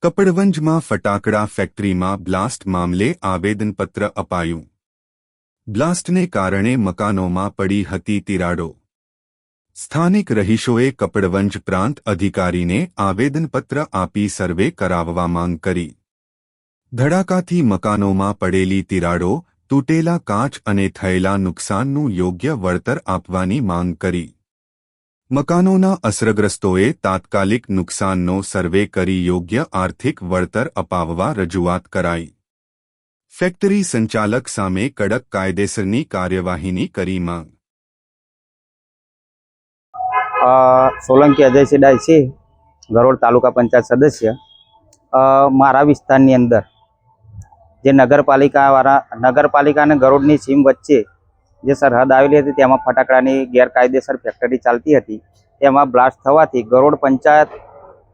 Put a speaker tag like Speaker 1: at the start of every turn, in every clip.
Speaker 1: કપડવંજમાં ફટાકડા ફેક્ટરીમાં બ્લાસ્ટ મામલે આવેદનપત્ર અપાયું। બ્લાસ્ટને કારણે મકાનોમાં પડી હતી તિરાડો। સ્થાનિક રહીશોએ કપડવંજ પ્રાંત અધિકારીને આવેદનપત્ર આપી સર્વે કરાવવા માંગ કરી। ધડાકાથી મકાનોમાં પડેલી તિરાડો, તૂટેલા કાચ અને થયેલા નુકસાનનું યોગ્ય વળતર આપવાની માંગ કરી। મકાનોના અસરગ્રસ્તોએ તાત્કાલિક નુકસાનનો સર્વે કરી યોગ્ય આર્થિક વળતર અપાવવા રજૂઆત કરાઈ। ફેક્ટરી સંચાલક સામે કડક કાયદેસરની કાર્યવાહીની કરી માંગ।
Speaker 2: સોલંકી અજયસિંહ ડાયસી, ગરોડ તાલુકા પંચાયત સદસ્ય। મારા વિસ્તારની અંદર જે નગરપાલિકા અને ગરોડની સીમ વચ્ચે જે સરહદ આવેલી હતી તેમાં ફટાકડાની ગેરકાયદેસર ફેક્ટરી ચાલતી હતી। તેમાં બ્લાસ્ટ થવાથી ગરોડ પંચાયત,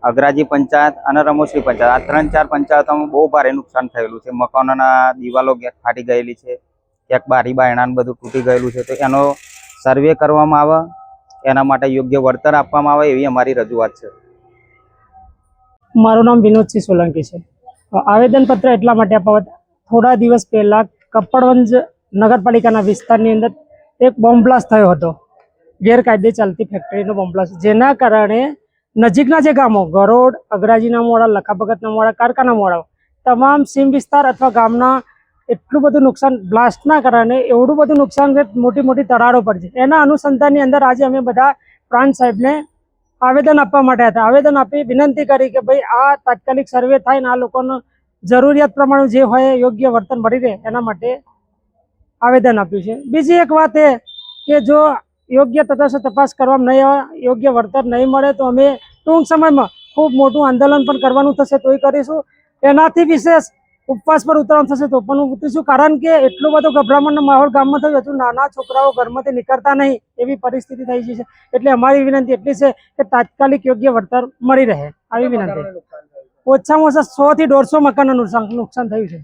Speaker 2: અગરાજી પંચાયત અને રમોશ્રી પંચાયત આ 3-4 પંચાયતોમાં બહુ ભારે નુકસાન થયેલું છે। મકાનોના દિવાલો ફાટી ગયેલી છે, ક્યાંક બારી બારણાં બધું તૂટી ગયેલું છે। તો એનો સર્વે કરવામાં આવે, એના માટે યોગ્ય વળતર આપવામાં આવે એવી અમારી રજૂઆત છે।
Speaker 3: મારું નામ વિનોદસિંહ સોલંકી છે। આવેદનપત્ર એટલા માટે અપાવત, થોડા દિવસ પહેલા કપડવંજ નગરપાલિકાના વિસ્તારની અંદર એક બોમ્બ બ્લાસ્ટ થયો હતો। ગેરકાયદે ચાલતી ફેક્ટરીનો બોમ્બ બ્લાસ્ટ, જેના કારણે નજીકના જે ગામો ગરોડ, અગરાજીના મોડા, લખાભગતના મોડા, કારકાના મોડા, તમામ સીમ વિસ્તાર અથવા ગામના એટલું બધું નુકસાન બ્લાસ્ટના કારણે એવડું બધું નુકસાન, મોટી મોટી તરાડો પડી છે। એના અનુસંધાનની અંદર આજે અમે બધા પ્રાંત સાહેબને આવેદન આપવા માટે હતા। આવેદન આપી વિનંતી કરી કે ભાઈ આ તાત્કાલિક સર્વે થાય ને આ લોકોનો જરૂરિયાત પ્રમાણે જે હોય યોગ્ય વર્તન મળી રહે એના માટે આવેદન આપ્યું છે। બીજી એક વાત એ કે જો યોગ્ય તટસ્થ તપાસ કરવામાં નહીં આવે, યોગ્ય વળતર નહીં મળે તો અમે ટૂંક સમયમાં ખૂબ મોટું આંદોલન પણ કરવાનું થશે તોય કરીશું। એનાથી વિશેષ ઉપવાસ પર ઉતરવાનું થશે તો પણ ઉતરીશું, કારણ કે એટલો બધો ગભરામણનો માહોલ ગામમાં થયો હતું। નાના છોકરાઓ ઘરમાંથી નીકળતા નહીં એવી પરિસ્થિતિ થઈ ગઈ છે। એટલે અમારી વિનંતી એટલી છે કે તાત્કાલિક યોગ્ય વળતર મળી રહે આવી વિનંતી। ઓછામાં ઓછા 100 થી 150 મકાનનું નુકસાન થયું છે।